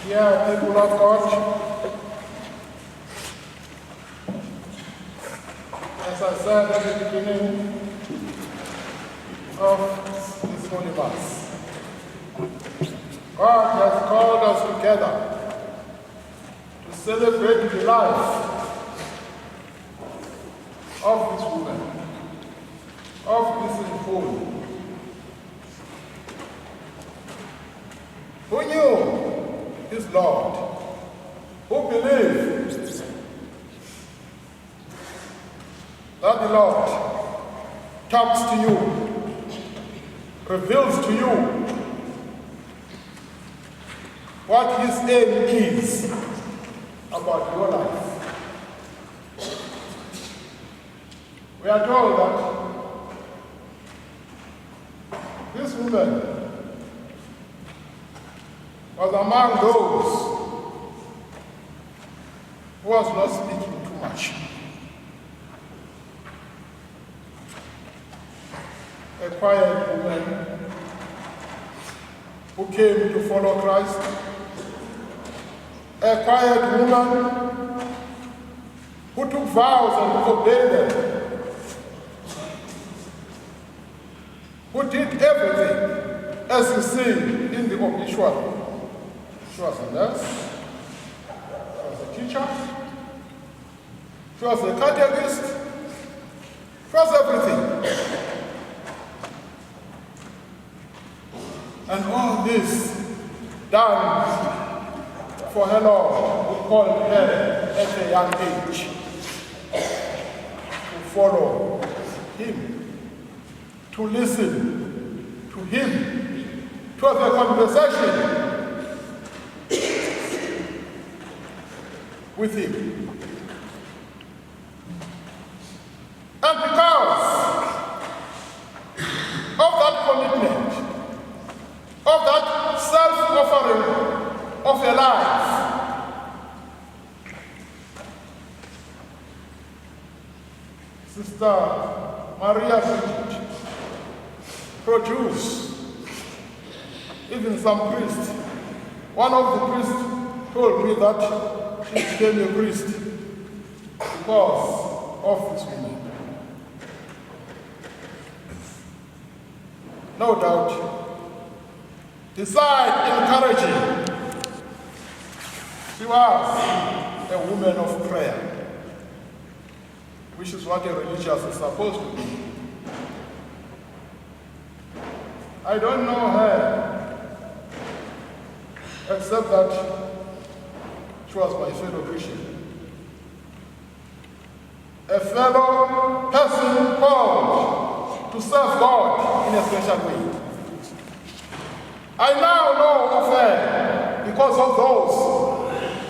Dear people of God, as I said at the beginning of this holy Mass, God has called us together to celebrate the life of this woman, of this infant, who knew his Lord, who believed that the Lord talks to you, reveals to you what his aim is about your life. We are told that this woman was among those who was not speaking too much. A quiet woman who came to follow Christ. A quiet woman who took vows and obeyed them. Who did everything as you see in the obituary. She was a nurse, she was a teacher, she was a catechist, she was everything. And all this done for her Lord, who called her at a young age to follow him, to listen to him, to have a conversation with him. And because of that commitment, of that self-offering of her life, Sister Maria Bridget produced even some priests. One of the priests told me that she became a priest because of this woman. No doubt, besides encouraging, she was a woman of prayer, which is what a religious is supposed to be. I don't know her, except that she was my fellow Christian. A fellow person called to serve God in a special way. I now know of her because of those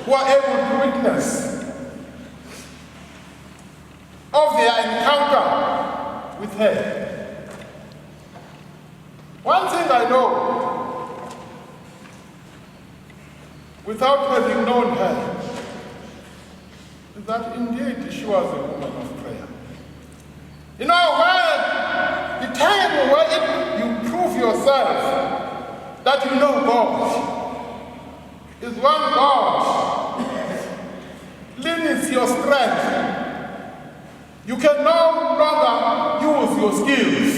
who are able to witness of their encounter with her. One thing I know, without having known her, is that indeed she was a woman of prayer. You know, when the time where you prove yourself that you know God is when God limits your strength. You can no longer use your skills.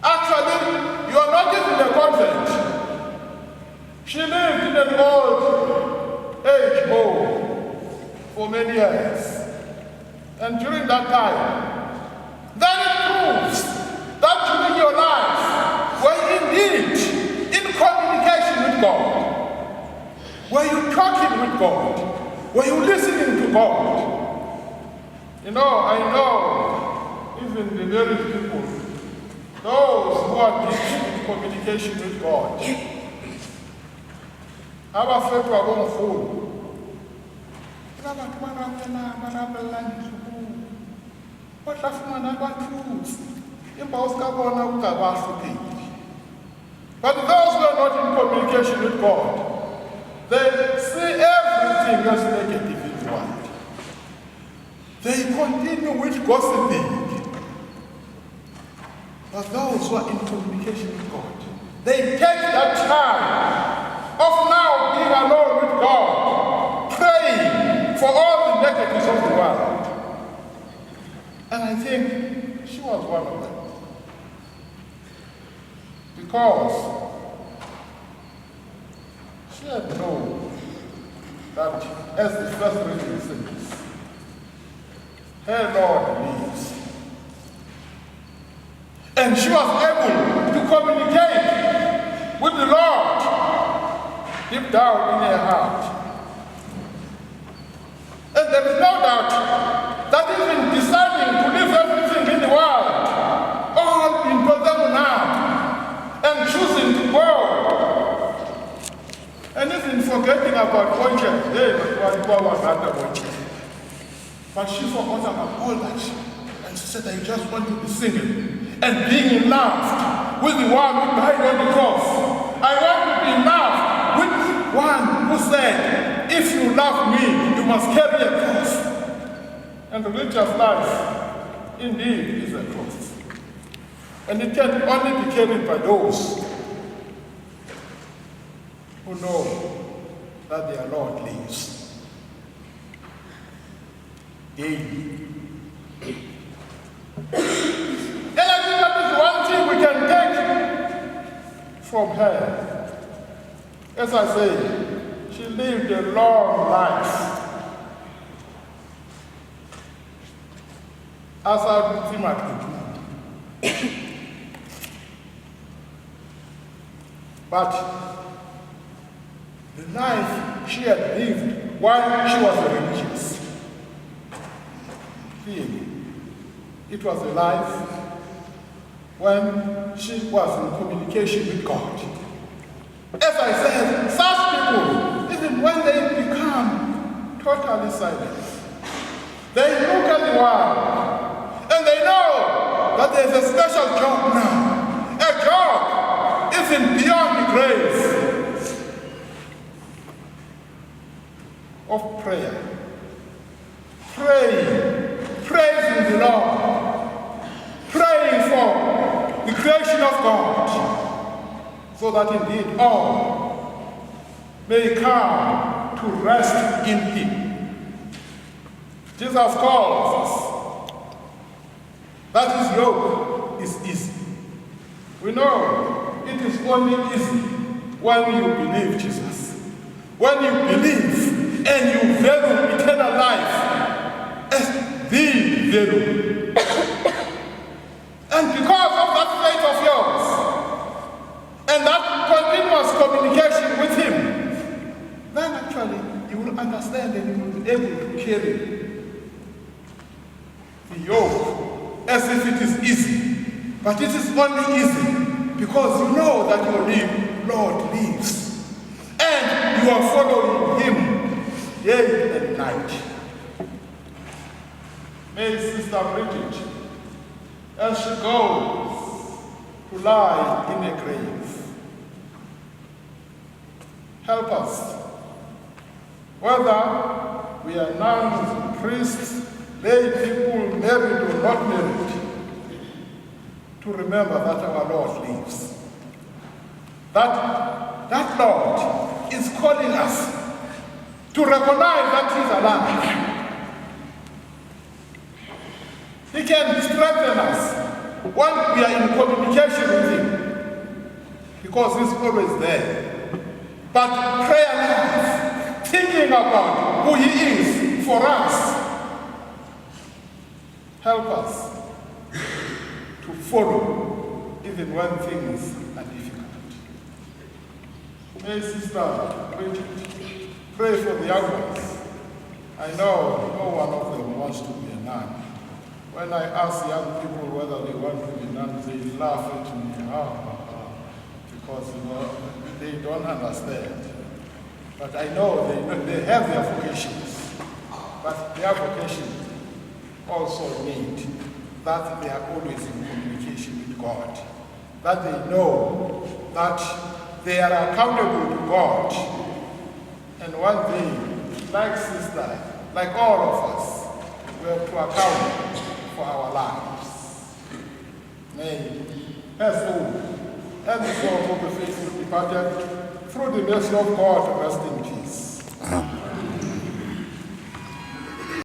Actually, you are not even a convent. She lived in an old age home for many years. And during that time, then it proves that during your life, were indeed in communication with God. Were you talking with God? Were you listening to God? You know, I know even the very people, those who are deep in communication with God, abafethu abomkhulu abantu banabelana bahlafumana abathusi impawu sikabona ungabahlupheki. But those who are not in communication with God, they see everything as negative in the world. They continue with gossiping. But those who are in communication with God, they take that time of now being alone with God, praying for all the negatives of the world. And I think she was one of them. Because she had known that, as the first reading says, her Lord lives. And she was able to communicate with the Lord deep down in her heart. And there is no doubt that even deciding to leave everything in the world, all in now, and choosing to go, and even forgetting about conscience, but she forgot about all that. And she said, I just want to be singing and being in love with the one who died on the cross. I want to be in love with one who said, if you love me, you must carry a cross. And the religious life, indeed, is a cross. And it can only be carried by those who know that their Lord lives. Daily. And I think that is one thing we can take from her. As I say, she lived a long life. As I would think. But the life she had lived while she was a religious, it was a life when she was in communication with God. As I said, such people, even when they become totally silent, they look at the world and they know that there's a special job now, a job even beyond the grave of prayer. Praying, praising the Lord, praying for the creation of God, so that indeed all may come to rest in Him. Jesus calls us that His yoke is easy. We know it is only easy when you believe Jesus. When you believe and you value eternal life as the value. And because of that faith of yours, and that continuous communication with Him, then actually you will understand and you will be able to carry the yoke as if it is easy. But it is only easy because you know that your Lord lives. And you are following Him day and night. May Sister Bridget, as she goes to lie in a grave, help us, whether we are nuns, priests, lay people, married or not married, to remember that our Lord lives. That Lord is calling us to recognize that He's alive. He can strengthen us when we are in communication with Him, because He's always there. But prayer life, thinking about who He is for us, help us to follow even when things are difficult. May Sister Bridget pray for the young ones. I know no one of them wants to be a nun. When I ask young people whether they want to be nuns, they laugh at me, because they don't understand. But I know they have their vocations, but their vocation also need that they are always in communication with God, that they know that they are accountable to God. And one day, like Sister, like all of us, we have to account for our lives. May, as and the souls of the faithful departed, through the mercy of God, rest in peace. Amen.